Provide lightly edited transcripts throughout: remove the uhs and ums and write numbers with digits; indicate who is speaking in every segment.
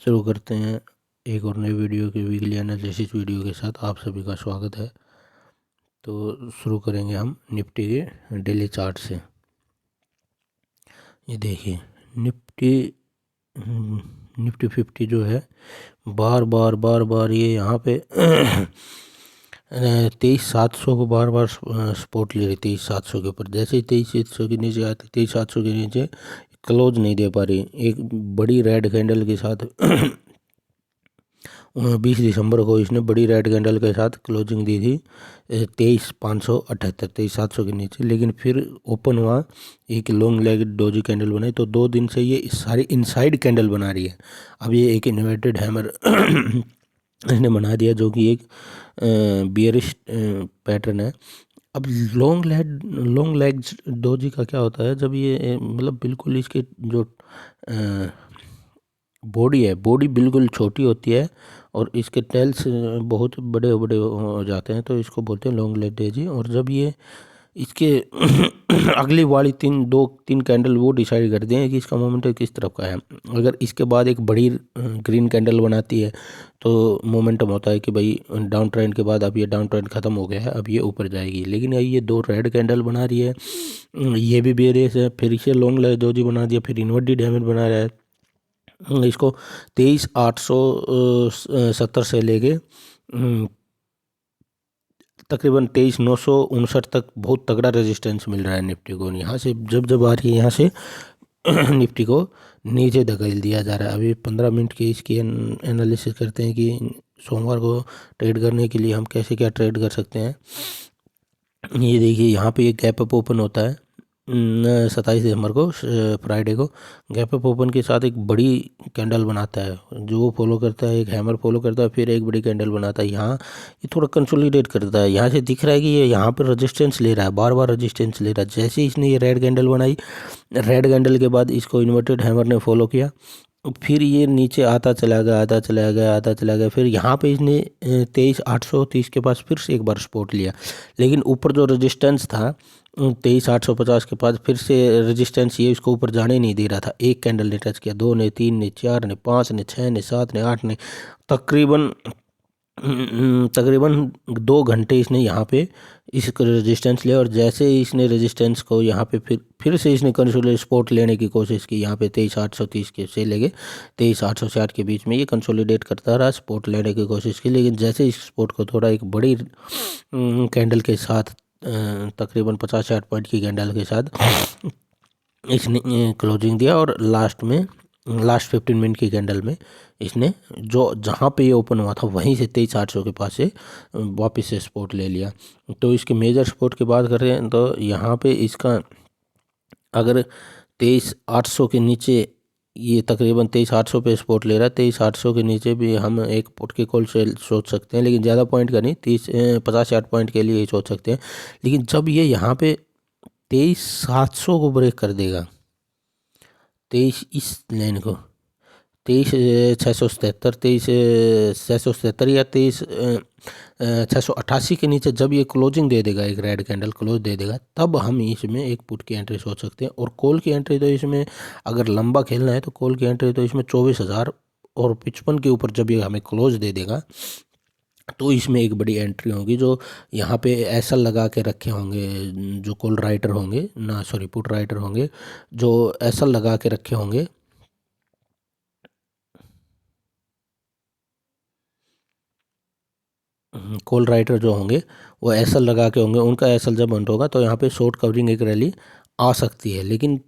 Speaker 1: शुरू करते हैं एक और नई वीडियो की वीकली एनालिसिस वीडियो के साथ। आप सभी का स्वागत है। तो शुरू करेंगे हम निफ्टी के डेली चार्ट से। ये देखिए निफ्टी 50 जो है बार बार ये यहाँ पे 23,700 को बार बार सपोर्ट ले रही। 23,700 के ऊपर जैसे ही 23,700 के नीचे आती, 23,700 के नीचे क्लोज नहीं दे पा रही। एक बड़ी रेड कैंडल के साथ 20 दिसंबर को इसने बड़ी रेड कैंडल के साथ क्लोजिंग दी थी 23,578, 23,700 के नीचे। लेकिन फिर ओपन हुआ, एक लॉन्ग लेग डोजी कैंडल बनाई, तो 2 दिन से ये सारी इनसाइड कैंडल बना रही है। अब ये एक इन्वर्टेड हैमर इसने बना दिया, जो कि एक बियरिश पैटर्न है। अब लॉन्ग लेग डोजी का क्या होता है, जब ये मतलब बिल्कुल इसके जो बॉडी है, बॉडी बिल्कुल छोटी होती है और इसके टेल्स बहुत बड़े बड़े हो जाते हैं, तो इसको बोलते हैं लॉन्ग लेग डोजी। और जब ये इसके अगली वाली 3 कैंडल वो डिसाइड करते हैं कि इसका मोमेंटम किस तरफ का है। अगर इसके बाद एक बड़ी ग्रीन कैंडल बनाती है तो मोमेंटम होता है कि भाई डाउन ट्रेंड के बाद अब ये डाउन ट्रेंड ख़त्म हो गया है, अब ये ऊपर जाएगी। लेकिन ये 2 रेड कैंडल बना रही है, ये भी बेरियस है, फिर इसे लॉन्ग लेग डोजी बना दिया, फिर इन्वर्टेड हैमर बना रहा है। इसको 23,870 से लेके तकरीबन 23,959 तक बहुत तगड़ा रेजिस्टेंस मिल रहा है निफ्टी को। यहाँ से जब आ रही है, यहाँ से निफ्टी को नीचे धकेल दिया जा रहा है। अभी 15 मिनट की इसकी एनालिसिस करते हैं कि सोमवार को ट्रेड करने के लिए हम कैसे क्या ट्रेड कर सकते हैं। ये देखिए यहाँ पे एक गैप अप ओपन होता है 27 दिसंबर को, फ्राइडे को। गैप अप ओपन के साथ एक बड़ी कैंडल बनाता है, जो वो फॉलो करता है, एक हैमर फॉलो करता है, फिर एक बड़ी कैंडल बनाता है। यहाँ ये थोड़ा कंसोलिडेट करता है, यहाँ से दिख रहा है कि ये यहाँ पर रेजिस्टेंस ले रहा है, बार बार रेजिस्टेंस ले रहा है। जैसे इसने ये रेड कैंडल बनाई, रेड कैंडल के बाद इसको इन्वर्टेड हैमर ने फॉलो किया, फिर ये नीचे आता चला गया। फिर यहाँ पे इसने 23,830 के पास फिर से एक बार सपोर्ट लिया। लेकिन ऊपर जो रेजिस्टेंस था 23,850 के पास, फिर से रेजिस्टेंस ये इसको ऊपर जाने नहीं दे रहा था। एक कैंडल ने टच किया, 2 ने, 3 ने, 4 ने, 5 ने, 6 ने, 7 ने, 8 ने, तकरीबन 2 घंटे इसने यहाँ पे इसको रेजिस्टेंस लिया। और जैसे ही इसने रेजिस्टेंस को यहाँ पे फिर से इसने कंसोलिडेट सपोर्ट लेने की कोशिश की। यहाँ पे 23,830 के से लेके 23,860 के बीच में ये कंसोलिडेट करता रहा, सपोर्ट लेने की कोशिश की। लेकिन जैसे इस सपोर्ट को थोड़ा एक बड़ी कैंडल के साथ तकरीबन 50-60 पॉइंट की कैंडल के साथ इसने क्लोजिंग दिया, और लास्ट 15 मिनट की कैंडल में इसने जो जहाँ पे ये ओपन हुआ था वहीं से 23,800 के पास से वापस से सपोर्ट ले लिया। तो इसके मेजर सपोर्ट की बात करें तो यहाँ पे इसका अगर 23,800 के नीचे, ये तकरीबन 23,800 पे सपोर्ट ले रहा है, 23,800 के नीचे भी हम एक पुट के कॉल से सोच सकते हैं, लेकिन ज़्यादा पॉइंट का नहीं, 50-60 पॉइंट के लिए ही सोच सकते हैं। लेकिन जब ये यहाँ पे 23,700 को ब्रेक कर देगा, 23 इस लाइन को 23,677, 23,677 या 23,688 के नीचे जब ये क्लोजिंग दे देगा, एक रेड कैंडल क्लोज दे देगा, तब हम इसमें एक पुट की एंट्री सोच सकते हैं। और कॉल की एंट्री तो इसमें अगर लंबा खेलना है तो कॉल की एंट्री तो इसमें 24,000 और 55 के ऊपर जब ये हमें क्लोज दे देगा, तो इसमें एक बड़ी एंट्री होगी। जो यहाँ पे ऐसा लगा के रखे होंगे, जो कॉल राइटर होंगे ना, सॉरी पुट राइटर होंगे, जो ऐसा लगा के रखे होंगे, कॉल राइटर जो होंगे वो एसल लगा के होंगे, उनका एसल जब बंद होगा तो यहाँ पे शॉर्ट कवरिंग एक रैली आ सकती है। लेकिन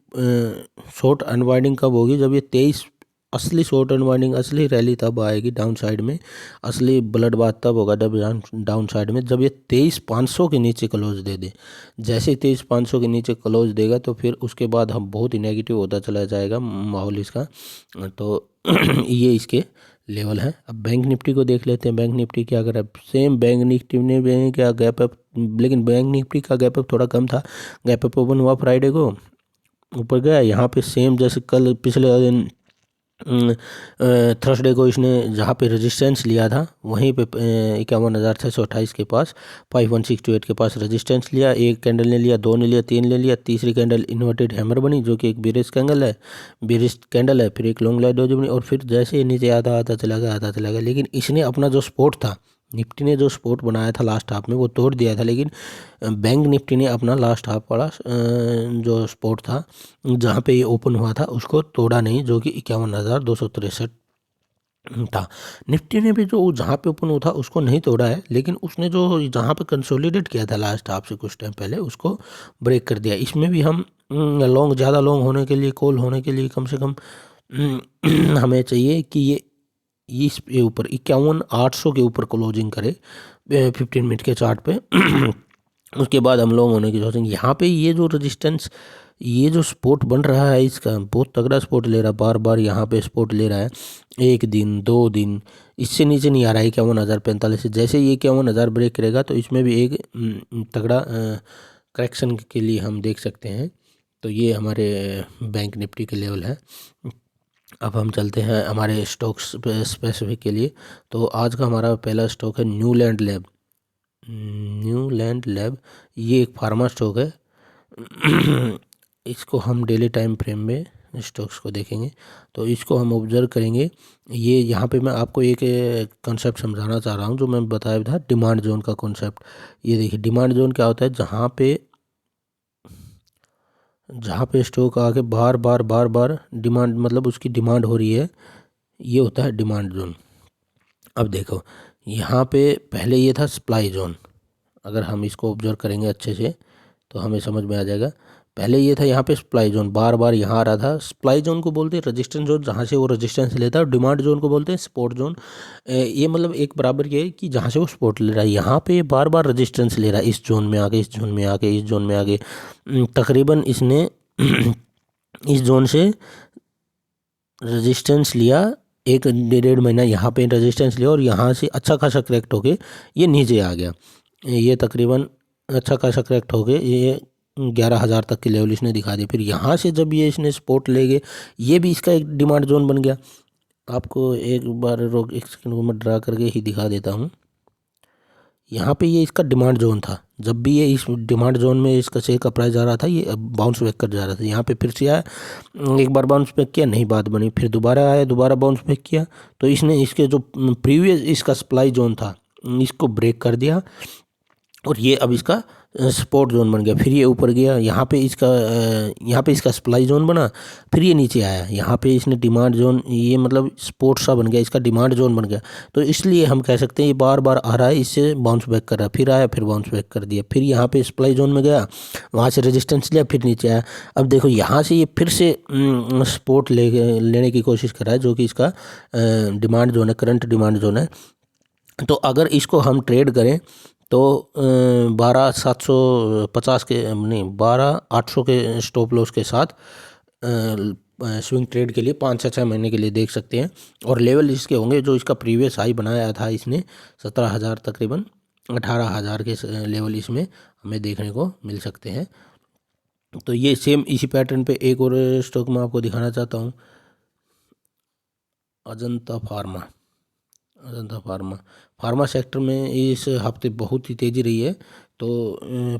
Speaker 1: शॉर्ट अनवाइंडिंग कब होगी, जब ये 23 असली शॉर्ट अनवाइंडिंग, असली रैली तब आएगी डाउन साइड में, असली ब्लड बाथ तब होगा जब डाउन साइड में, जब ये 23,500 के नीचे क्लोज दे दे। जैसे 23,500 के नीचे क्लोज देगा तो फिर उसके बाद हम बहुत ही नेगेटिव होता चला जाएगा माहौल इसका। तो ये इसके लेवल है। अब बैंक निफ्टी को देख लेते हैं। बैंक निफ्टी क्या कर रहा है, सेम बैंक निफ्टी ने भी क्या गैप अप, लेकिन बैंक निफ्टी का गैप अप थोड़ा कम था। गैप अप ओपन हुआ फ्राइडे को, ऊपर गया, यहाँ पे सेम जैसे कल पिछले दिन थर्सडे को इसने जहाँ पे रेजिस्टेंस लिया था वहीं पे 51,628 के पास 51,628 के पास रेजिस्टेंस लिया। एक कैंडल ने लिया, दो ने लिया, तीन ले लिया, तीसरी कैंडल इन्वर्टेड हैमर बनी जो कि एक बेरिश कैंडल है, फिर एक लॉन्ग लाइट डोज बनी और फिर जैसे ही नीचे आता चला गया। लेकिन इसने अपना जो सपोर्ट था, निफ्टी ने जो सपोर्ट बनाया था लास्ट हाफ में वो तोड़ दिया था, लेकिन बैंक निफ्टी ने अपना लास्ट हाफ वाला जो सपोर्ट था जहाँ पे ये ओपन हुआ था उसको तोड़ा नहीं, जो कि 51,263 था। निफ्टी ने भी जो जहाँ पे ओपन हुआ था उसको नहीं तोड़ा है, लेकिन उसने जो जहाँ पे कंसोलिडेट किया था लास्ट हाफ से कुछ टाइम पहले उसको ब्रेक कर दिया। इसमें भी हम ज़्यादा लॉन्ग होने के लिए, कॉल होने के लिए कम से कम हमें चाहिए कि ये इस ऊपर 51,800 के ऊपर क्लोजिंग करे 15 मिनट के चार्ट पे उसके बाद हम लोग होने की सोचेंगे। यहाँ पे ये जो रेजिस्टेंस, ये जो सपोर्ट बन रहा है इसका बहुत तगड़ा सपोर्ट ले रहा है, बार बार यहाँ पे सपोर्ट ले रहा है, 1 दिन 2 दिन इससे नीचे नहीं आ रहा है 51,045 से। जैसे ये 51,000 ब्रेक करेगा तो इसमें भी एक तगड़ा करेक्शन के लिए हम देख सकते हैं। तो ये हमारे बैंक निफ्टी के लेवल है। अब हम चलते हैं हमारे स्टॉक्स स्पेसिफिक के लिए। तो आज का हमारा पहला स्टॉक है न्यूलैंड लैब। ये एक फार्मा स्टॉक है। इसको हम डेली टाइम फ्रेम में स्टॉक्स को देखेंगे तो इसको हम ऑब्जर्व करेंगे। ये यहाँ पे मैं आपको एक कॉन्सेप्ट समझाना चाह रहा हूँ जो मैं बताया था, डिमांड जोन का कॉन्सेप्ट। ये देखिए डिमांड जोन क्या होता है, जहाँ पे स्टॉक आके बार बार डिमांड, मतलब उसकी डिमांड हो रही है, ये होता है डिमांड जोन। अब देखो यहाँ पे पहले ये था सप्लाई जोन। अगर हम इसको ऑब्जर्व करेंगे अच्छे से तो हमें समझ में आ जाएगा। पहले ये था यहाँ पे सप्लाई जोन, बार बार यहाँ आ रहा था। सप्लाई जोन को बोलते हैं रेजिस्टेंस जोन, जहाँ से वो रेजिस्टेंस लेता है, और डिमांड जोन को बोलते हैं सपोर्ट जोन। ये मतलब एक बराबर ये है कि जहाँ से वो सपोर्ट ले रहा है। यहाँ पे बार बार रेजिस्टेंस ले रहा है, इस जोन में आके, इस जोन में आके, इस जोन में आके। तकरीबन इसने इस जोन से रेजिस्टेंस लिया, 1 डेढ़ महीना यहाँ पे रेजिस्टेंस लिया और यहाँ से अच्छा खासा करेक्ट होके ये नीचे आ गया। ये तकरीबन अच्छा खासा करेक्ट होके ये 11,000 तक के लेवल इसने दिखा दिया। फिर यहाँ से जब ये इसने सपोर्ट ले गए, ये भी इसका एक डिमांड जोन बन गया। आपको एक बार रोक, एक सेकंड को मैं ड्रा करके ही दिखा देता हूँ। यहाँ पे ये इसका डिमांड जोन था। जब भी ये इस डिमांड जोन में इसका शेयर का प्राइस जा रहा था, ये बाउंस बैक कर जा रहा था। यहाँ पे फिर से आया, एक बार बाउंस बैक किया, नहीं बात बनी, फिर दोबारा आया, दोबारा बाउंस बैक किया। तो इसने इसके जो प्रीवियस इसका सप्लाई जोन था इसको ब्रेक कर दिया और ये अब इसका सपोर्ट जोन बन गया। फिर ये ऊपर गया, यहाँ पे इसका सप्लाई जोन बना, फिर ये नीचे आया, यहाँ पे इसने डिमांड जोन, ये मतलब सपोर्ट सा बन गया, इसका डिमांड जोन बन गया। तो इसलिए हम कह सकते हैं ये बार बार आ रहा है, इससे बाउंस बैक कर रहा है, फिर आया, फिर बाउंस बैक कर दिया, फिर यहाँ पे सप्लाई जोन में गया, वहाँ से रेजिस्टेंस लिया, फिर नीचे आया। अब देखो यहाँ से ये फिर से सपोर्ट लेने की कोशिश कर रहा है, जो कि इसका डिमांड जोन है, करंट डिमांड जोन है। तो अगर इसको हम ट्रेड करें तो 12,750 के नहीं 12,800 के स्टॉप लॉस के साथ स्विंग ट्रेड के लिए 5 से 6 महीने के लिए देख सकते हैं। और लेवल इसके होंगे जो इसका प्रीवियस हाई बनाया था इसने 17,000, तकरीबन 18,000 के लेवल इसमें हमें देखने को मिल सकते हैं। तो ये सेम इसी पैटर्न पे एक और स्टॉक मैं आपको दिखाना चाहता हूँ, अजंता फार्मा सेक्टर में इस हफ्ते बहुत ही तेज़ी रही है। तो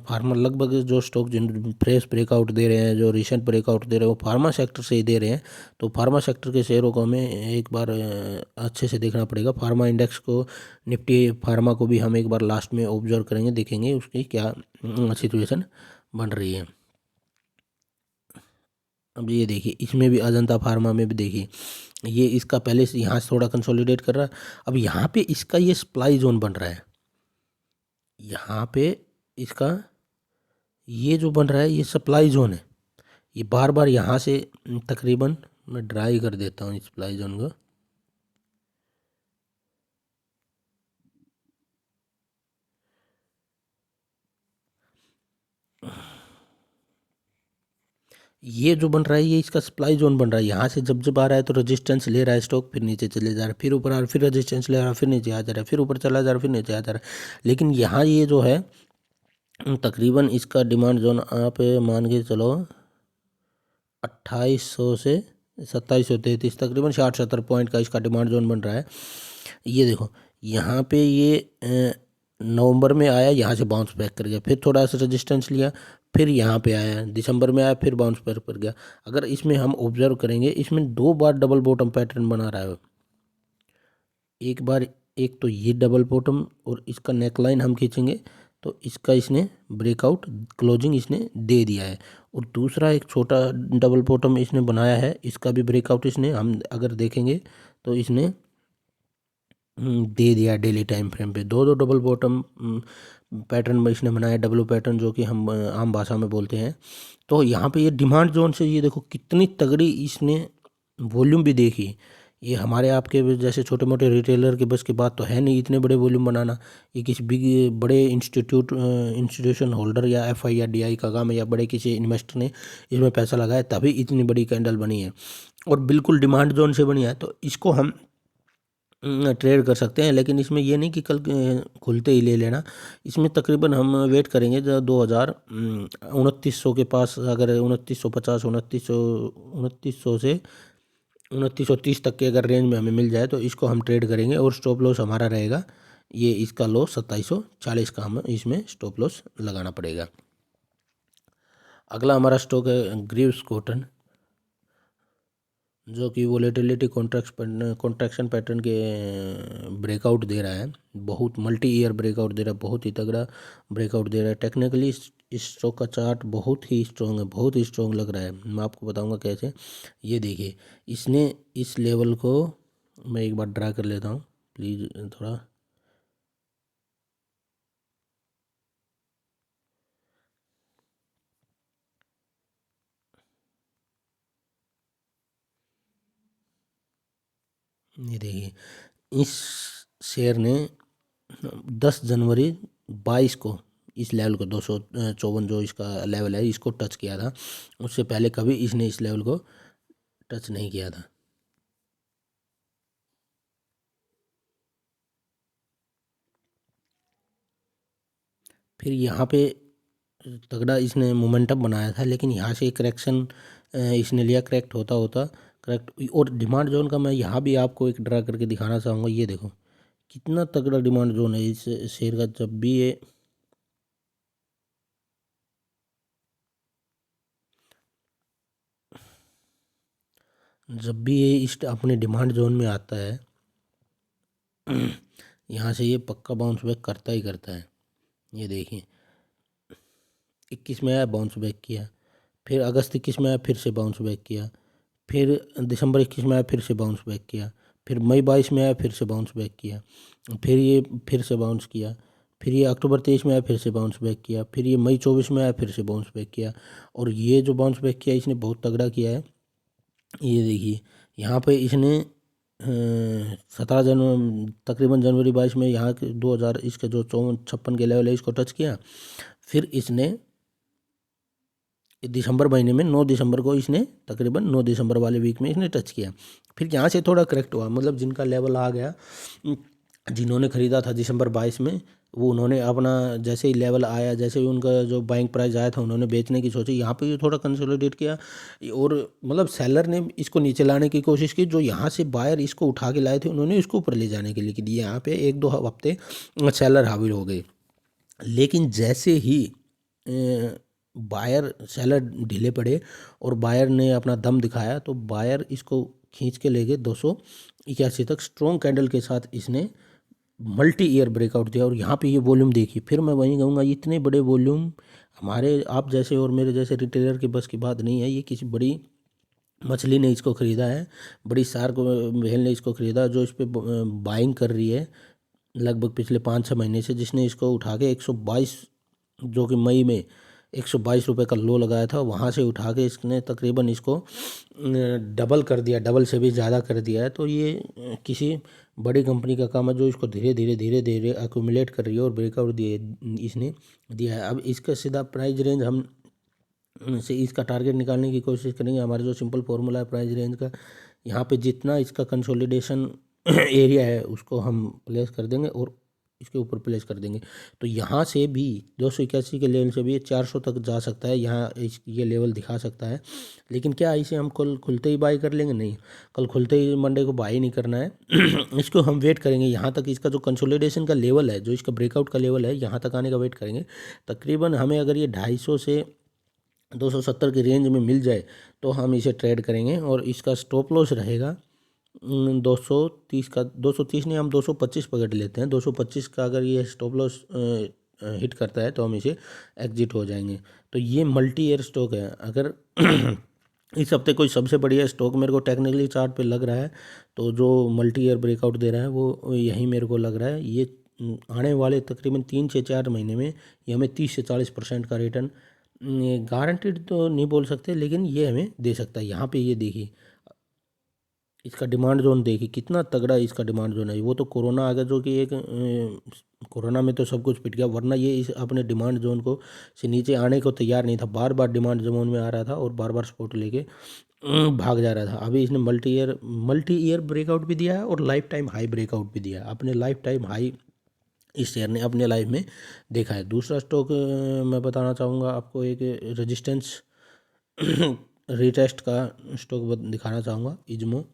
Speaker 1: फार्मा लगभग जो स्टॉक जिन फ्रेश ब्रेकआउट दे रहे हैं, जो रिसेंट ब्रेकआउट दे रहे हैं, वो फार्मा सेक्टर से ही दे रहे हैं। तो फार्मा सेक्टर के शेयरों को हमें एक बार अच्छे से देखना पड़ेगा। फार्मा इंडेक्स को, निफ्टी फार्मा को भी हम एक बार लास्ट में ऑब्जर्व करेंगे, देखेंगे उसकी क्या सिचुएशन बन रही है। अब ये देखिए इसमें भी अजंता फार्मा में भी देखिए ये इसका पहले से यहाँ से थोड़ा कंसोलिडेट कर रहा है। अब यहाँ पे इसका ये सप्लाई जोन बन रहा है, यहाँ पे इसका ये जो बन रहा है ये सप्लाई जोन है। ये बार बार यहाँ से तकरीबन, मैं ड्राई कर देता हूँ इस सप्लाई जोन को, ये जो बन रहा है ये इसका सप्लाई जोन बन रहा है। यहाँ से जब आ रहा है तो रेजिस्टेंस ले रहा है स्टॉक, फिर नीचे चले जा रहा है, फिर ऊपर आ रहा है, फिर रेजिस्टेंस ले रहा है, फिर नीचे आ जा रहा है, फिर ऊपर चला जा रहा है, फिर नीचे आ जा रहा है। लेकिन यहाँ ये जो है तकरीबन इसका डिमांड जोन आप मान के चलो 2800 से 2733 तकरीबन 60-70 पॉइंट का इसका डिमांड जोन बन रहा है। ये देखो यहाँ पे ये नवंबर में आया, यहाँ से बाउंस बैक कर गया, फिर थोड़ा सा रेजिस्टेंस लिया, फिर यहाँ पे आया, दिसंबर में आया, फिर बाउंस बैक कर गया। अगर इसमें हम ऑब्जर्व करेंगे, इसमें 2 बार डबल बॉटम पैटर्न बना रहा है। एक बार, एक तो ये डबल बॉटम और इसका नेकलाइन हम खींचेंगे तो इसका इसने ब्रेकआउट क्लोजिंग इसने दे दिया है, और दूसरा एक छोटा डबल बॉटम इसने बनाया है, इसका भी ब्रेकआउट इसने हम अगर देखेंगे तो इसने दे दिया डेली टाइम फ्रेम पे। दो डबल बॉटम पैटर्न इसने बनाया, डब्ल्यू पैटर्न, जो कि हम आम भाषा में बोलते हैं। तो यहाँ पे ये डिमांड जोन से ये देखो कितनी तगड़ी इसने वॉल्यूम भी देखी। ये हमारे आपके जैसे छोटे मोटे रिटेलर के बस की बात तो है नहीं इतने बड़े वॉल्यूम बनाना। ये किसी बिग बड़े इंस्टीट्यूशन होल्डर या एफआई या डीआई का काम है, या बड़े किसी इन्वेस्टर ने इसमें पैसा लगाया तभी इतनी बड़ी कैंडल बनी है, और बिल्कुल डिमांड जोन से बनी है। तो इसको हम ट्रेड कर सकते हैं, लेकिन इसमें ये नहीं कि कल खुलते ही ले लेना। इसमें तकरीबन हम वेट करेंगे जब 2900 के पास, अगर 2950, 2900 से 2930 तक के अगर रेंज में हमें मिल जाए तो इसको हम ट्रेड करेंगे, और स्टॉप लॉस हमारा रहेगा ये, इसका लो 2740 का हम इसमें स्टॉप लॉस लगाना पड़ेगा। अगला हमारा स्टॉक है ग्रीव्स कॉटन, जो कि वोलेटिलिटी कॉन्ट्रैक्शन पैटर्न के ब्रेकआउट दे रहा है, बहुत मल्टी ईयर ब्रेकआउट दे रहा है, बहुत ही तगड़ा ब्रेकआउट दे रहा है। टेक्निकली इस स्टॉक का चार्ट बहुत ही स्ट्रॉन्ग है, बहुत ही स्ट्रॉन्ग लग रहा है। मैं आपको बताऊंगा कैसे। ये देखिए, इसने इस लेवल को, मैं एक बार ड्रा कर लेता हूँ प्लीज़ थोड़ा। ये देखिए, इस शेयर ने 10 जनवरी 22 को इस लेवल को 254 जो इसका लेवल है इसको टच किया था। उससे पहले कभी इसने इस लेवल को टच नहीं किया था। फिर यहाँ पे तगड़ा इसने मोमेंटम बनाया था, लेकिन यहाँ से करेक्शन इसने लिया, करेक्ट होता होता करेक्ट। और डिमांड जोन का मैं यहाँ भी आपको एक ड्रा करके दिखाना चाहूँगा। ये देखो कितना तगड़ा डिमांड जोन है इस शेयर का। जब भी ये इस अपने डिमांड जोन में आता है यहाँ से ये पक्का बाउंस बैक करता ही करता है। ये देखिए 21 में आया, बाउंस बैक किया, फिर अगस्त 21 में आया, फिर से बाउंस बैक किया, फिर दिसंबर 21 में आया, फिर से बाउंस बैक किया, फिर मई 22 में आया, फिर से बाउंस बैक किया, फिर ये फिर से बाउंस किया, फिर ये अक्टूबर 23 में आया, फिर से बाउंस बैक किया, फिर ये मई 24 में आया, फिर से बाउंस बैक किया। और ये जो बाउंस बैक किया इसने बहुत तगड़ा किया है। ये देखिए यहाँ पे इसने 17 जनवरी तकरीबन जनवरी 22 में यहाँ के 2000 इसके जो 54 के लेवल है इसको टच किया। फिर इसने दिसंबर महीने में 9 दिसंबर को इसने तकरीबन 9 दिसंबर वाले वीक में इसने टच किया। फिर यहाँ से थोड़ा करेक्ट हुआ, मतलब जिनका लेवल आ गया, जिन्होंने ख़रीदा था दिसंबर 22 में, वो उन्होंने अपना जैसे ही लेवल आया, जैसे ही उनका जो बाइंग प्राइस आया था उन्होंने बेचने की सोची। यहाँ पे ये थोड़ा कंसोलिडेट किया, और मतलब सेलर ने इसको नीचे लाने की कोशिश की। जो यहाँ से बायर इसको उठा के लाए थे उन्होंने इसको ऊपर ले जाने के लिए की दिया। यहाँ पे 1-2 हफ्ते सेलर हावी हो गए, लेकिन जैसे ही बायर सेलर ढीले पड़े और बायर ने अपना दम दिखाया, तो बायर इसको खींच के ले गए 281 तक स्ट्रॉन्ग कैंडल के साथ। इसने मल्टी ईयर ब्रेकआउट दिया, और यहाँ पे ये वॉल्यूम देखिए। फिर मैं वहीं कहूँगा, इतने बड़े वॉल्यूम हमारे आप जैसे और मेरे जैसे रिटेलर के बस की बात नहीं है। ये किसी बड़ी मछली ने इसको ख़रीदा है, बड़ी शार्क व्हेल ने इसको ख़रीदा, जो इस पर बाइंग कर रही है लगभग पिछले 5-6 महीने से, जिसने इसको उठा के 122, जो कि मई में 122 रुपये का लो लगाया था, वहाँ से उठा के इसने तकरीबन इसको डबल कर दिया, डबल से भी ज़्यादा कर दिया है। तो ये किसी बड़ी कंपनी का काम है, जो इसको धीरे धीरे एक्यूमुलेट कर रही है और ब्रेकआउट दिए इसने दिया है। अब इसका सीधा प्राइस रेंज हम से इसका टारगेट निकालने की कोशिश करेंगे। हमारा जो सिंपल फॉर्मूला है प्राइस रेंज का, यहाँ पे जितना इसका कंसोलिडेशन एरिया है उसको हम प्लेस कर देंगे, और इसके ऊपर प्लेस कर देंगे तो यहाँ से भी 281 के लेवल से भी ये 400 तक जा सकता है। यहाँ ये लेवल दिखा सकता है। लेकिन क्या इसे हम कल खुलते ही बाई कर लेंगे? नहीं, कल खुलते ही मंडे को बाई नहीं करना है। इसको हम वेट करेंगे यहाँ तक, इसका जो कंसोलिडेशन का लेवल है, जो इसका ब्रेकआउट का लेवल है, यहाँ तक आने का वेट करेंगे। तकरीबन हमें अगर ये 250 से 270 की रेंज में मिल जाए तो हम इसे ट्रेड करेंगे। और इसका स्टॉप लॉस रहेगा 230 का, 230 नहीं, हम 225 पकड़ लेते हैं। 225 का अगर ये स्टॉप लॉस हिट करता है तो हम इसे एग्जिट हो जाएंगे। तो ये मल्टी ईयर स्टॉक है। अगर इस हफ्ते कोई सबसे बढ़िया स्टॉक मेरे को टेक्निकली चार्ट पे लग रहा है तो जो मल्टी ईयर ब्रेकआउट दे रहा है वो यही मेरे को लग रहा है। ये आने वाले तकरीबन 3 से 4 महीने में ये हमें 30 से 40% का रिटर्न, गारंटीड तो नहीं बोल सकते, लेकिन ये हमें दे सकता है। यहाँ पे ये देखिए इसका डिमांड जोन देखिए कितना तगड़ा इसका डिमांड जोन है। वो तो कोरोना आ गया जो कि एक कोरोना में तो सब कुछ पिट गया, वरना ये इस अपने डिमांड जोन को से नीचे आने को तैयार नहीं था। बार बार डिमांड जोन में आ रहा था और बार बार सपोर्ट लेके भाग जा रहा था। अभी इसने मल्टी ईयर ब्रेकआउट भी दिया है और लाइफ टाइम हाई ब्रेकआउट भी दिया है। अपने लाइफ टाइम हाई इस शेयर ने अपने लाइफ में देखा है। दूसरा स्टॉक मैं बताना चाहूँगा आपको, एक रेजिस्टेंस रीटेस्ट का स्टॉक दिखाना चाहूँगा, इज्मो।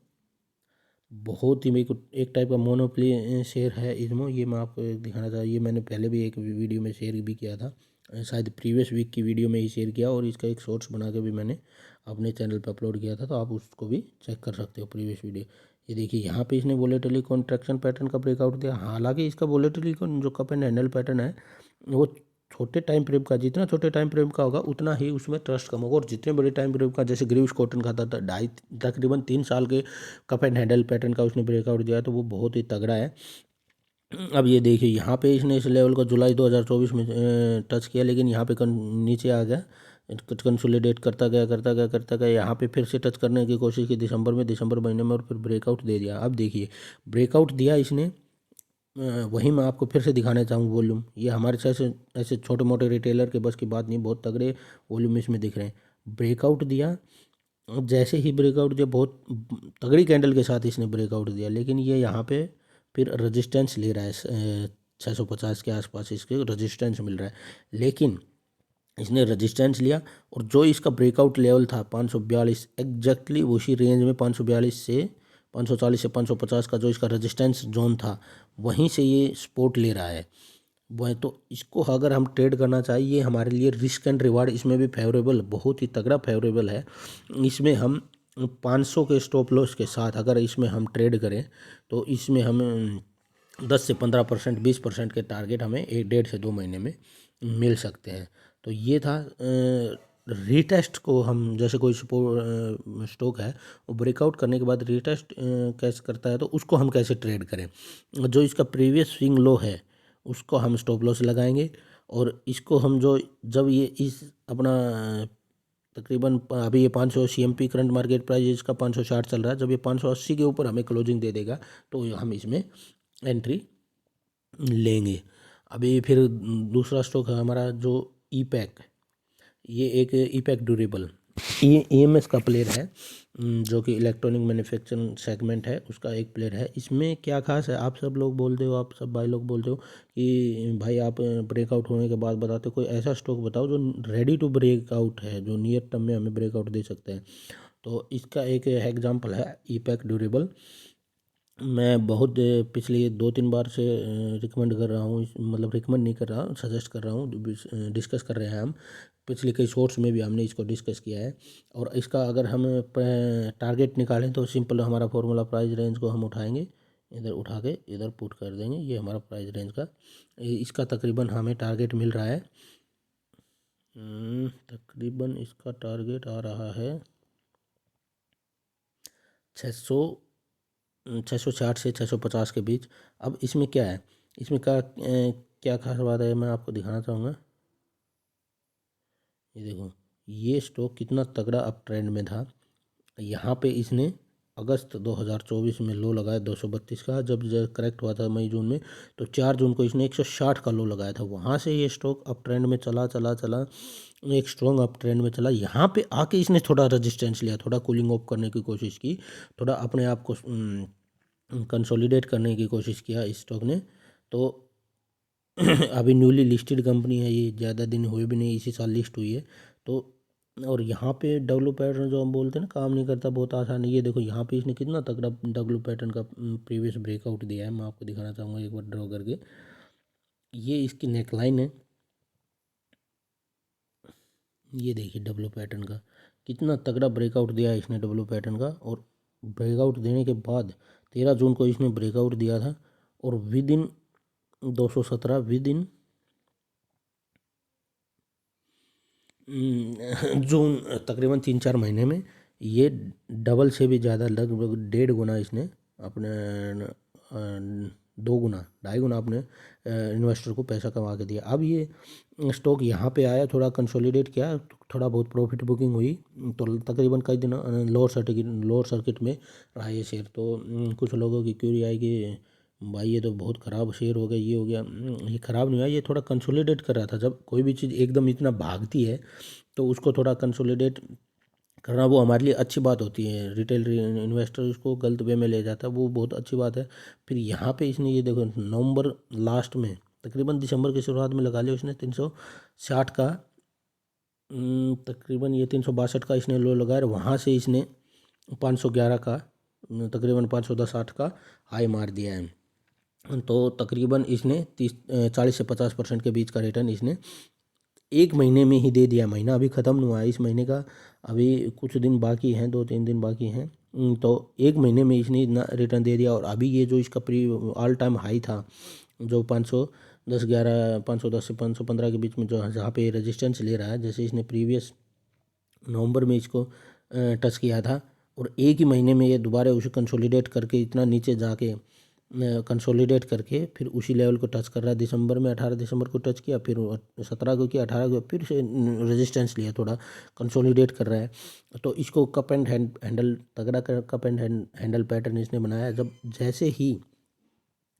Speaker 1: बहुत ही मेरे को एक टाइप का मोनोपोली शेयर है इज्मो। ये मैं आपको दिखाना चाहूँ, ये मैंने पहले भी एक वीडियो में शेयर भी किया था, शायद प्रीवियस वीक की वीडियो में ही शेयर किया, और इसका एक शॉर्ट्स बना के भी मैंने अपने चैनल पर अपलोड किया था, तो आप उसको भी चेक कर सकते हो प्रीवियस वीडियो। ये देखिए यहाँ पे इसने वोलेटिली कॉन्ट्रैक्शन पैटर्न का ब्रेकआउट दिया। हालांकि इसका वोलेटिली जो कप एंड हैंडल पैटर्न है वो छोटे टाइम फ्रेम का, जितना छोटे टाइम फ्रेम का होगा उतना ही उसमें ट्रस्ट कम होगा, और जितने बड़े टाइम फ्रेम का, जैसे ग्रीव्स कॉटन का था तकरीबन 3 साल के कप एंड हैंडल पैटर्न का उसने ब्रेकआउट दिया, तो वो बहुत ही तगड़ा है। अब ये देखिए यहाँ पे इसने इस लेवल को जुलाई 2024 में टच किया, लेकिन यहाँ पे नीचे आ गया, कंसोलिडेट करता गया यहाँ पे फिर से टच करने की कोशिश की दिसंबर महीने में, और फिर ब्रेकआउट दे दिया। अब देखिए ब्रेकआउट दिया इसने, वही मैं आपको फिर से दिखाना चाहूँ वॉल्यूम। ये हमारे से ऐसे छोटे मोटे रिटेलर के बस की बात नहीं, बहुत तगड़े वॉल्यूम इसमें दिख रहे हैं। ब्रेकआउट दिया, जैसे ही ब्रेकआउट दिया बहुत तगड़ी कैंडल के साथ इसने ब्रेकआउट दिया, लेकिन ये यहाँ पे फिर रेजिस्टेंस ले रहा है 650 के आसपास इसके रेजिस्टेंस मिल रहा है। लेकिन इसने रेजिस्टेंस लिया और जो इसका ब्रेकआउट लेवल था 542, एग्जैक्टली उसी रेंज में 542 से 540 से 550 का जो इसका रेजिस्टेंस जोन था, वहीं से ये सपोर्ट ले रहा है। वह तो इसको अगर हम ट्रेड करना चाहिए, हमारे लिए रिस्क एंड रिवार्ड इसमें भी फेवरेबल, बहुत ही तगड़ा फेवरेबल है। इसमें हम 500 के स्टॉप लॉस के साथ अगर इसमें हम ट्रेड करें तो इसमें हम 10 से 15%, 20% के टारगेट हमें 1.5 से 2 महीने में मिल सकते हैं। तो ये था रीटेस्ट को हम, जैसे कोई स्टॉक है वो ब्रेकआउट करने के बाद रीटेस्ट कैसे करता है तो उसको हम कैसे ट्रेड करें। जो इसका प्रीवियस स्विंग लो है उसको हम स्टॉप लॉस लगाएंगे, और इसको हम जब ये इस अपना तकरीबन अभी ये 500 CMP करंट मार्केट प्राइस इसका 560 चल रहा है, जब ये 580 के ऊपर हमें क्लोजिंग दे देगा तो हम इसमें एंट्री लेंगे। अभी फिर दूसरा स्टॉक है हमारा जो ईपैक, ये एक ईपैक ड्यूरेबल EMS का प्लेयर है, जो कि इलेक्ट्रॉनिक मैन्युफैक्चरिंग सेगमेंट है उसका एक प्लेयर है। इसमें क्या खास है, आप सब लोग बोलते हो, आप सब भाई लोग बोलते हो कि भाई आप ब्रेकआउट होने के बाद बताते हो, कोई ऐसा स्टॉक बताओ जो रेडी टू ब्रेकआउट है, जो नियर टर्म में हमें ब्रेकआउट दे सकते हैं। तो इसका एक एग्जांपल है ईपैक ड्यूरेबल। मैं बहुत पिछले 2-3 बार से रिकमेंड कर रहा हूँ, मतलब रिकमेंड नहीं कर रहा, सजेस्ट कर रहा हूँ, डिस्कस कर रहे हैं हम। पिछले कई शॉर्ट्स में भी हमने इसको डिस्कस किया है। और इसका अगर हम टारगेट निकालें तो सिंपल हमारा फॉर्मूला प्राइस रेंज को हम उठाएंगे, इधर उठा के इधर पुट कर देंगे, ये हमारा प्राइस रेंज का इसका तकरीबन हमें टारगेट मिल रहा है। तकरीबन इसका टारगेट आ रहा है 660 से 650 के बीच। अब इसमें क्या है, इसमें क्या खास बात है मैं आपको दिखाना चाहूँगा। ये देखो ये स्टॉक कितना तगड़ा अप ट्रेंड में था। यहाँ पे इसने अगस्त 2024 में लो लगाया 232 का, जब करेक्ट हुआ था मई जून में, तो 4 जून को इसने 160 का लो लगाया था। वहाँ से ये स्टॉक अप ट्रेंड में चला एक स्ट्रॉन्ग अप ट्रेंड में चला। यहाँ पे आके इसने थोड़ा रेजिस्टेंस लिया, थोड़ा कूलिंग ऑफ करने की कोशिश की, थोड़ा अपने आप को कंसोलिडेट करने की कोशिश किया इस स्टॉक ने। तो अभी न्यूली लिस्टेड कंपनी है ये, ज़्यादा दिन हुए भी नहीं, इसी साल लिस्ट हुई है। तो और यहाँ पे डब्लू पैटर्न जो हम बोलते हैं ना काम नहीं करता, बहुत आसान है। ये देखो यहाँ पे इसने कितना तगड़ा डब्लू पैटर्न का प्रीवियस ब्रेकआउट दिया है। मैं आपको दिखाना चाहूँगा एक बार ड्रॉ करके। ये इसकी नेकलाइन है, ये देखिए डब्लू पैटर्न का कितना तगड़ा ब्रेकआउट दिया है इसने डब्लू पैटर्न का। और ब्रेकआउट देने के बाद 13 जून को इसने ब्रेकआउट दिया था, और विद इन 217 विद इन जून, तकरीबन 3-4 महीने में ये डबल से भी ज़्यादा, लगभग 1.5 गुना इसने अपने 2 गुना 2.5 गुना अपने इन्वेस्टर को पैसा कमा के दिया। अब ये स्टॉक यहाँ पे आया, थोड़ा कंसोलिडेट किया, थोड़ा बहुत प्रॉफिट बुकिंग हुई, तो तकरीबन कई दिन लोअर सर्किट में रहा ये शेयर। तो कुछ लोगों की क्यूरी आई कि भाई ये तो बहुत ख़राब शेयर हो गया, ये हो गया। ये ख़राब नहीं हुआ, ये थोड़ा कंसोलिडेट कर रहा था। जब कोई भी चीज़ एकदम इतना भागती है तो उसको थोड़ा कंसोलिडेट करना वो हमारे लिए अच्छी बात होती है। रिटेल इन्वेस्टर उसको गलत वे में ले जाता है, वो बहुत अच्छी बात है। फिर यहाँ पे इसने ये देखो नवंबर लास्ट में, तकरीबन दिसंबर की शुरुआत में लगा लिया उसने 360 का, तकरीबन ये 362 का इसने लो लगाया। वहाँ से इसने 511 का, तकरीबन 510-8 का हाई मार दिया है। तो तकरीबन इसने 40 से 50% के बीच का रिटर्न इसने 1 महीने में ही दे दिया। महीना अभी ख़त्म नहीं हुआ है, इस महीने का अभी कुछ दिन बाकी हैं, 2-3 दिन बाकी हैं। तो 1 महीने में इसने इतना रिटर्न दे दिया। और अभी ये जो इसका प्री ऑल टाइम हाई था, जो 510 से 515 के बीच में, जो जहाँ पे रेजिस्टेंस ले रहा है, जैसे इसने प्रीवियस नवंबर में इसको टच किया था, और एक ही महीने में ये दोबारा उसे कंसोलिडेट करके इतना नीचे जाके कंसोलिडेट करके फिर उसी लेवल को टच कर रहा है। दिसंबर में 18 दिसंबर को टच किया, फिर 17 को किया, 18 को फिर से रेजिस्टेंस लिया, थोड़ा कंसोलिडेट कर रहा है। तो इसको कप एंड हैंडल, तगड़ा कप एंड हैंडल पैटर्न इसने बनाया। जब जैसे ही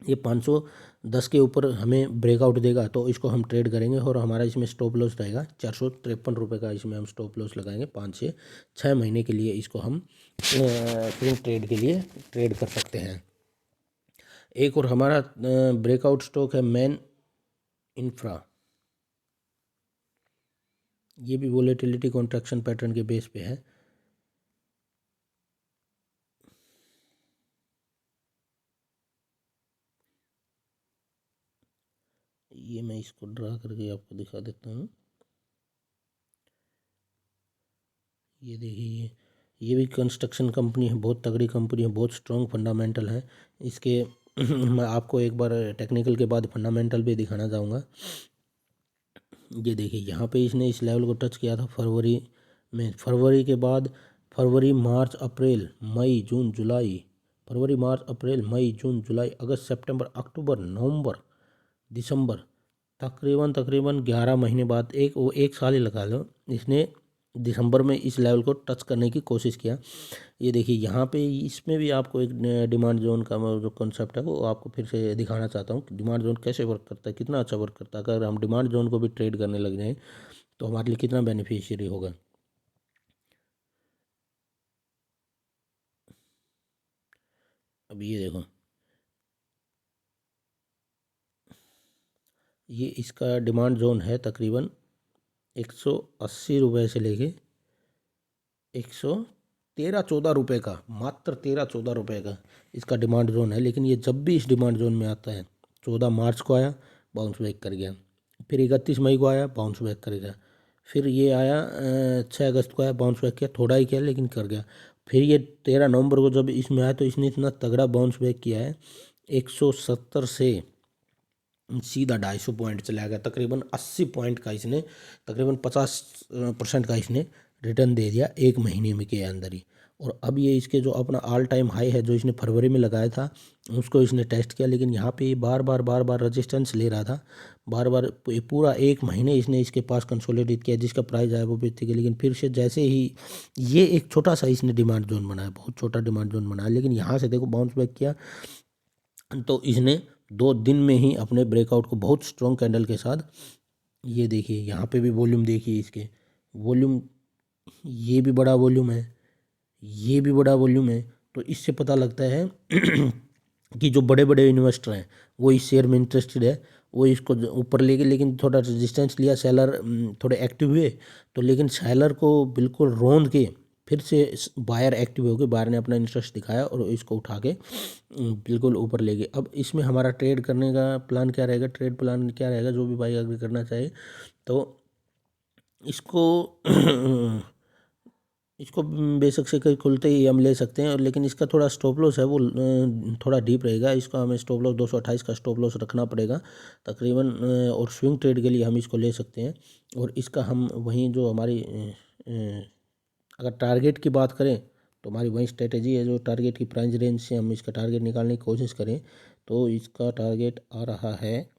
Speaker 1: ये 510 के ऊपर हमें ब्रेकआउट देगा तो इसको हम ट्रेड करेंगे, और हमारा इसमें स्टॉप लॉस रहेगा 453 रुपये का। इसमें हम स्टॉप लॉस लगाएंगे, 5 से 6 महीने के लिए इसको हम स्विंग ट्रेड के लिए ट्रेड कर सकते हैं। एक और हमारा ब्रेकआउट स्टॉक है मैन इंफ्रा। ये भी वोलेटिलिटी कॉन्ट्रैक्शन पैटर्न के बेस पे है। ये मैं इसको ड्रा करके आपको दिखा देता हूँ। ये देखिए, ये भी कंस्ट्रक्शन कंपनी है, बहुत तगड़ी कंपनी है, बहुत स्ट्रॉन्ग फंडामेंटल है इसके। मैं आपको एक बार टेक्निकल के बाद फंडामेंटल भी दिखाना चाहूँगा। ये देखिए यहाँ पे इसने इस लेवल को टच किया था फरवरी में। फरवरी के बाद फरवरी मार्च अप्रैल मई जून जुलाई, फरवरी मार्च अप्रैल मई जून जुलाई अगस्त सितंबर अक्टूबर नवंबर दिसंबर, तकरीबन 11 महीने बाद, एक साल ही लगा लो, इसने दिसंबर में इस लेवल को टच करने की कोशिश किया। ये देखिए यहाँ पे इसमें भी आपको एक डिमांड जोन का जो कॉन्सेप्ट है वो आपको फिर से दिखाना चाहता हूँ कि डिमांड जोन कैसे वर्क करता है, कितना अच्छा वर्क करता है। अगर हम डिमांड जोन को भी ट्रेड करने लग जाएँ तो हमारे लिए कितना बेनिफिशियरी होगा। अब ये देखो, ये इसका डिमांड जोन है तकरीबन 180 रुपये से लेके 113-14 रुपये का, मात्र 13-14 रुपये का इसका डिमांड जोन है। लेकिन ये जब भी इस डिमांड जोन में आता है, 14 मार्च को आया, बाउंस बैक कर गया, फिर 31 मई को आया, बाउंस बैक कर गया, फिर ये आया 6 अगस्त को आया, बाउंस बैक किया, थोड़ा ही किया लेकिन कर गया। फिर ये 13 नवंबर को जब इसमें आया तो इसने इतना तगड़ा बाउंस बैक किया है, 170 से सीधा 250 पॉइंट चला गया, तकरीबन 80 पॉइंट का इसने, तकरीबन 50% का इसने रिटर्न दे दिया 1 महीने में के अंदर ही। और अब ये इसके जो अपना ऑल टाइम हाई है जो इसने फरवरी में लगाया था उसको इसने टेस्ट किया, लेकिन यहाँ पे बार बार रेजिस्टेंस ले रहा था, बार बार पूरा 1 महीने इसने इसके पास कंसोलिडेट किया, जिसका प्राइस आया वो बेचते गए। लेकिन फिर से जैसे ही ये एक छोटा सा इसने डिमांड जोन बनाया, बहुत छोटा डिमांड जोन बनाया, लेकिन यहाँ से देखो बाउंस बैक किया, तो इसने 2 दिन में ही अपने ब्रेकआउट को बहुत स्ट्रॉन्ग कैंडल के साथ, ये देखिए यहाँ पे भी वॉल्यूम देखिए इसके, वॉल्यूम, ये भी बड़ा वॉल्यूम है, ये भी बड़ा वॉल्यूम है। तो इससे पता लगता है कि जो बड़े बड़े इन्वेस्टर हैं वो इस शेयर में इंटरेस्टेड है, वो इसको ऊपर ले गए, लेकिन थोड़ा रेजिस्टेंस लिया, सेलर थोड़े एक्टिव हुए, तो लेकिन सेलर को बिल्कुल रौंद के फिर से बायर एक्टिव हो गए, बायर ने अपना इंटरेस्ट दिखाया और इसको उठा के बिल्कुल ऊपर ले गए। अब इसमें हमारा ट्रेड करने का प्लान क्या रहेगा, ट्रेड प्लान क्या रहेगा, जो भी भाई अगर करना चाहे तो इसको इसको बेशक से कहीं खुलते ही हम ले सकते हैं, और लेकिन इसका थोड़ा स्टॉप लॉस है वो थोड़ा डीप रहेगा, इसको हमें स्टॉप लॉस 228 का स्टॉप लॉस रखना पड़ेगा तकरीबन, और स्विंग ट्रेड के लिए हम इसको ले सकते हैं। और इसका हम वहीं जो हमारी अगर टारगेट की बात करें तो हमारी वही स्ट्रेटेजी है, जो टारगेट की प्राइस रेंज से हम इसका टारगेट निकालने की कोशिश करें तो इसका टारगेट आ रहा है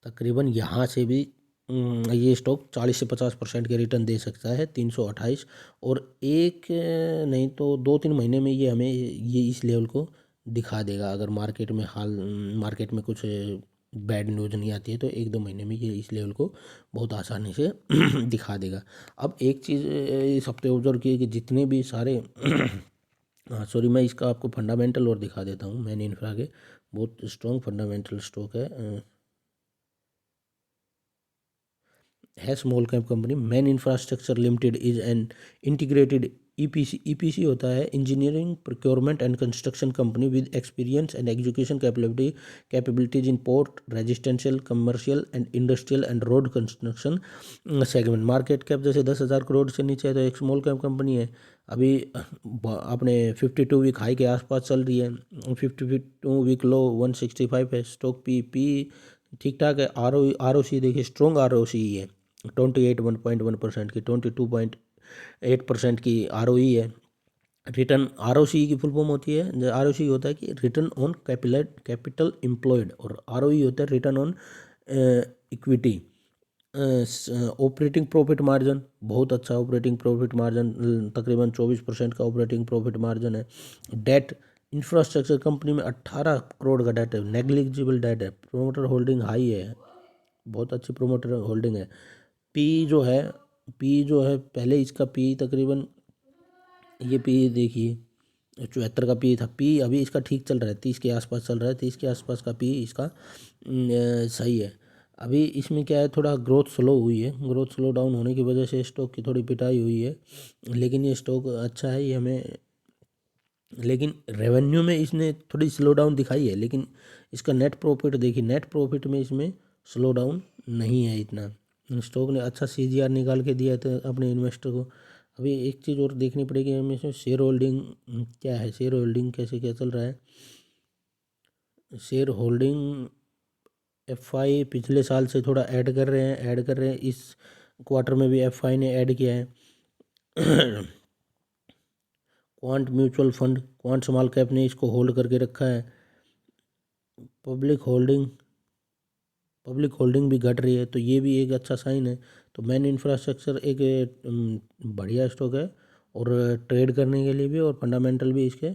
Speaker 1: तकरीबन यहाँ से भी ये स्टॉक 40 से 50% के रिटर्न दे सकता है 328, और एक नहीं तो 2-3 महीने में ये हमें ये इस लेवल को दिखा देगा। अगर मार्केट में कुछ बैड न्यूज़ नहीं आती है तो 1-2 महीने में ये इस लेवल को बहुत आसानी से दिखा देगा। अब एक चीज़ इस हफ्ते ऑब्जर्व की कि जितने भी सारे हाँ सॉरी, मैं इसका आपको फंडामेंटल और दिखा देता हूँ। मैन इंफ्रा के बहुत स्ट्रॉन्ग फंडामेंटल स्टॉक है small cap company. Man infrastructure limited is an integrated EPC, EPC होता है engineering procurement and construction company with experience and education capabilities in port, residential, commercial and industrial and road construction segment. Market cap जैसे 10,000 करोड़ से नीचे है तो एक small cap company है। अभी अपने 52 वीक हाई के आसपास चल रही है, 52 वीक लो 165 है। स्टॉक पी ठीक ठाक है। आर ओ सी देखिए, स्ट्रॉन्ग आर ओ सी है 28.1% की, 22.8% की आर ओ ई है। रिटर्न आर ओ सी की फुल फॉर्म होती है, आर ओ सी होता है कि रिटर्न ऑन कैपिटल एम्प्लॉयड, और आर ओ ई होता है return on equity. Operating profit margin बहुत अच्छा, ऑपरेटिंग प्रॉफिट मार्जिन तकरीबन 24% का ऑपरेटिंग प्रॉफिट मार्जिन है। डेट, इंफ्रास्ट्रक्चर कंपनी में 18 करोड़ का डेट है, नेग्लिजिबल डेट है। प्रोमोटर होल्डिंग हाई है, बहुत अच्छी प्रोमोटर होल्डिंग है। पी जो है पहले इसका पी तकरीबन, ये पी देखिए 74 का पी था। पी अभी इसका ठीक चल रहा है, 30 के आसपास चल रहा है, 30 के आसपास का पी इसका सही है। अभी इसमें क्या है, थोड़ा ग्रोथ स्लो हुई है, ग्रोथ स्लो डाउन होने की वजह से स्टॉक की थोड़ी पिटाई हुई है, लेकिन ये स्टॉक अच्छा है ये हमें। लेकिन रेवेन्यू में इसने थोड़ी स्लो डाउन दिखाई है, लेकिन इसका नेट प्रॉफिट देखिए, नेट प्रॉफिट में इसमें स्लो डाउन नहीं है इतना। स्टॉक ने अच्छा सीजीआर निकाल के दिया था अपने इन्वेस्टर को। अभी एक चीज़ और देखनी पड़ेगी हमें, इसमें शेयर होल्डिंग क्या है, शेयर होल्डिंग कैसे क्या चल रहा है। शेयर होल्डिंग एफआई पिछले साल से थोड़ा ऐड कर रहे हैं, इस क्वार्टर में भी एफआई ने ऐड किया है। Quant mutual fund, quant small cap ने इसको होल्ड करके रखा है। पब्लिक होल्डिंग पब्लिक होल्डिंग भी घट रही है, तो ये भी एक अच्छा साइन है। तो मैन इंफ्रास्ट्रक्चर एक बढ़िया स्टॉक है, और ट्रेड करने के लिए भी और फंडामेंटल भी इसके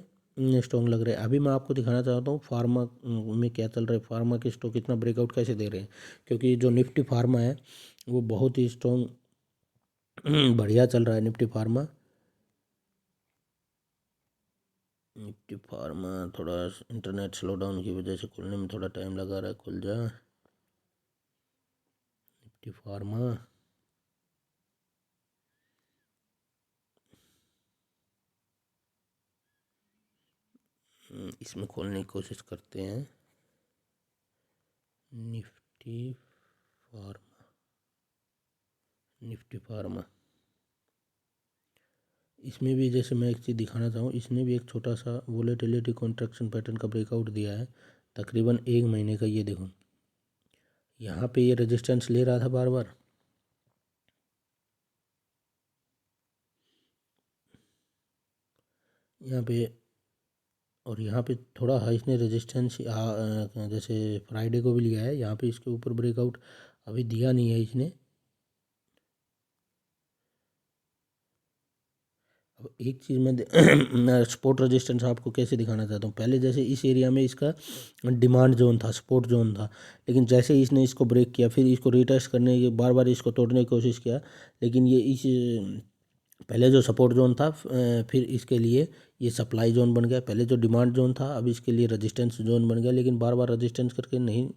Speaker 1: स्ट्रॉन्ग लग रहे हैं। अभी मैं आपको दिखाना चाहता हूँ फार्मा में क्या चल रहा है, फार्मा के स्टॉक इतना ब्रेकआउट कैसे दे रहे हैं, क्योंकि जो निफ्टी फार्मा है वो बहुत ही स्ट्रॉन्ग बढ़िया चल रहा है। निफ्टी फार्मा थोड़ा इंटरनेट स्लो डाउन की वजह से खुलने में थोड़ा टाइम लगा रहा है, खुल जा निफ्टी फार्मा। इसमें खोलने की कोशिश करते हैं। निफ्टी फार्मा इसमें भी जैसे मैं एक चीज़ दिखाना चाहूँ, इसने भी एक छोटा सा वोलेटिलिटी कॉन्ट्रैक्शन पैटर्न का ब्रेकआउट दिया है तकरीबन 1 महीने का। ये देखो यहाँ पे ये रेजिस्टेंस ले रहा था बार बार, यहाँ पे, और यहाँ पे थोड़ा हाई इसने रेजिस्टेंस जैसे फ्राइडे को भी लिया है, यहाँ पे इसके ऊपर ब्रेकआउट अभी दिया नहीं है इसने। अब एक चीज़ मैं सपोर्ट रेजिस्टेंस आपको कैसे दिखाना चाहता हूँ। पहले जैसे इस एरिया में इसका डिमांड जोन था, सपोर्ट जोन था, लेकिन जैसे ही इसने इसको ब्रेक किया, फिर इसको रिटेस्ट करने के बार बार इसको तोड़ने की कोशिश किया, लेकिन ये इस पहले जो सपोर्ट जोन था फिर इसके लिए ये सप्लाई जोन बन गया। पहले जो डिमांड जोन था अब इसके लिए रेजिस्टेंस जोन बन गया, लेकिन बार बार रेजिस्टेंस करके नहीं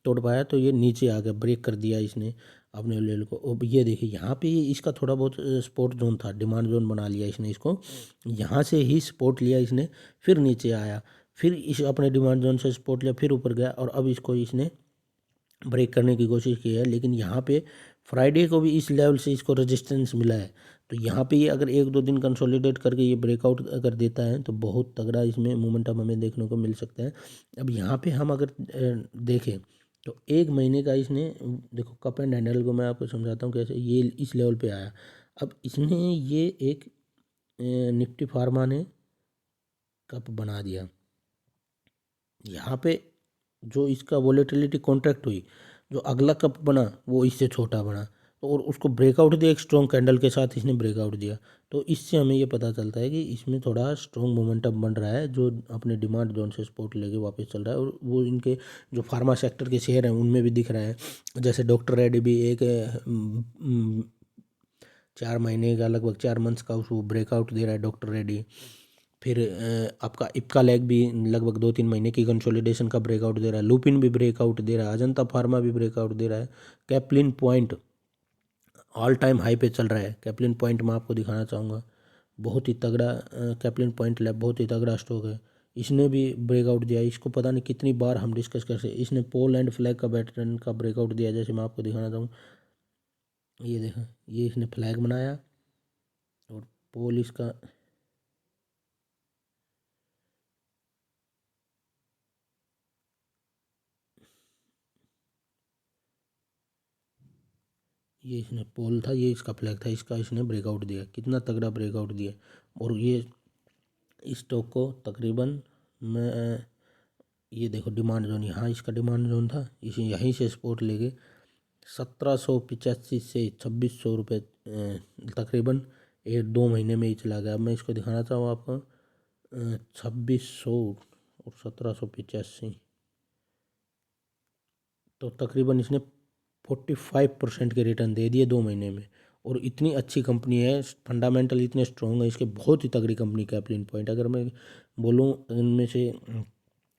Speaker 1: तोड़ पाया तो ये नीचे आ गया, ब्रेक कर दिया इसने अपने लेवल को। अब ये देखिए यहाँ पे इसका थोड़ा बहुत सपोर्ट जोन था, डिमांड जोन बना लिया इसने इसको, यहाँ से ही सपोर्ट लिया इसने, फिर नीचे आया, फिर इस अपने डिमांड जोन से सपोर्ट लिया, फिर ऊपर गया और अब इसको इसने ब्रेक करने की कोशिश की है। लेकिन यहाँ पे फ्राइडे को भी इस लेवल से इसको रेजिस्टेंस मिला है, तो यहाँ पे ये अगर 1-2 दिन कंसोलिडेट करके ये ब्रेकआउट अगर देता है तो बहुत तगड़ा इसमें मोमेंटम हमें देखने को मिल सकता है। अब यहाँ पे हम अगर देखें तो 1 महीने का इसने देखो कप एंड हैंडल को मैं आपको समझाता हूँ कैसे ये इस लेवल पे आया। अब इसने ये एक निफ्टी फार्मा ने कप बना दिया, यहाँ पे जो इसका वोलेटिलिटी कॉन्ट्रैक्ट हुई, जो अगला कप बना वो इससे छोटा बना, तो और उसको ब्रेकआउट दिया एक स्ट्रॉन्ग कैंडल के साथ इसने ब्रेकआउट दिया। तो इससे हमें ये पता चलता है कि इसमें थोड़ा स्ट्रॉन्ग मोमेंटम बन रहा है, जो अपने डिमांड जोन से सपोर्ट लेके वापस चल रहा है। और वो इनके जो फार्मा सेक्टर के शेयर हैं उनमें भी दिख रहा है, जैसे डॉक्टर रेड्डी भी एक 4 महीने का लगभग 4 मंथ्स का उसको ब्रेकआउट दे रहा है डॉक्टर रेड्डी। फिर आपका इप्का लैग भी लगभग 2-3 महीने की कंसोलिडेशन का ब्रेकआउट दे रहा है, लुपिन भी ब्रेकआउट दे रहा है, अजंता फार्मा भी ब्रेकआउट दे रहा है, Caplin point all time high पे चल रहा है। कैप्लिन पॉइंट मैं आपको दिखाना चाहूँगा, बहुत ही तगड़ा कैप्लिन पॉइंट लैब बहुत ही तगड़ा स्टॉक है, इसने भी ब्रेकआउट दिया। इसको पता नहीं कितनी बार हम डिस्कस कर सकते, इसने पोल एंड फ्लैग का पैटर्न का ब्रेकआउट दिया, जैसे मैं आपको दिखाना चाहूँ। ये देखा, ये इसने फ्लैग बनाया और पोल इसका ये इसने पोल था, ये इसका फ्लैग था, इसका इसने ब्रेकआउट दिया, कितना तगड़ा ब्रेकआउट दिया। और ये इस स्टॉक को तकरीबन मैं ये देखो डिमांड जोन, यहाँ इसका डिमांड जोन था, इसे यहीं से सपोर्ट लेके 1785 से 2600 रुपये तकरीबन 1-2 महीने में ही चला गया। अब मैं इसको दिखाना चाहूँ आपको 2600 और 1785, तो तकरीबन इसने 45% के रिटर्न दे दिए 2 महीने में। और इतनी अच्छी कंपनी है, फंडामेंटल इतने स्ट्रॉन्ग है इसके, बहुत ही तगड़ी कंपनी कैप्लिन पॉइंट। अगर मैं बोलूँ इनमें से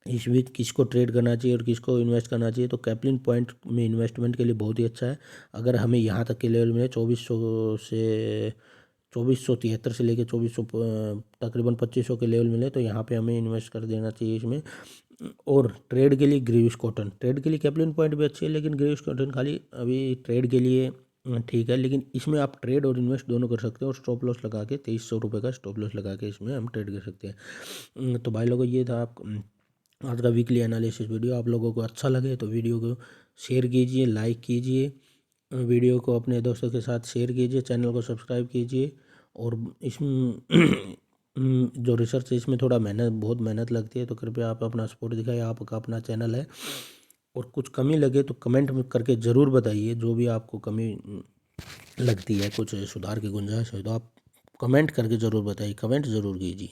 Speaker 1: इस वीक किसको ट्रेड करना चाहिए और किसको इन्वेस्ट करना चाहिए, तो कैप्लिन पॉइंट में इन्वेस्टमेंट के लिए बहुत ही अच्छा है। अगर हमें यहाँ तक के लेवल में 2473 से लेकर 2400 तकरीबन 2500 के लेवल मिले तो यहाँ पे हमें इन्वेस्ट कर देना चाहिए इसमें। और ट्रेड के लिए ग्रीविश कॉटन, ट्रेड के लिए कैप्लिन पॉइंट भी अच्छी है, लेकिन ग्रीविश कॉटन खाली अभी ट्रेड के लिए ठीक है, लेकिन इसमें आप ट्रेड और इन्वेस्ट दोनों कर सकते हो। और स्टॉप लॉस लगा के 2300 रुपये का स्टॉप लॉस लगा के इसमें हम ट्रेड कर सकते हैं। तो भाई लोगों ये था आप आज का वीकली एनालिसिस वीडियो। आप लोगों को अच्छा लगे तो वीडियो को शेयर कीजिए, लाइक कीजिए, वीडियो को अपने दोस्तों के साथ शेयर कीजिए, चैनल को सब्सक्राइब कीजिए। और इसमें जो रिसर्च है इसमें थोड़ा बहुत मेहनत लगती है, तो कृपया आप अपना सपोर्ट दिखाइए, आपका अपना चैनल है। और कुछ कमी लगे तो कमेंट में करके ज़रूर बताइए, जो भी आपको कमी लगती है, कुछ सुधार की गुंजाइश है तो आप कमेंट करके ज़रूर बताइए, कमेंट ज़रूर कीजिए।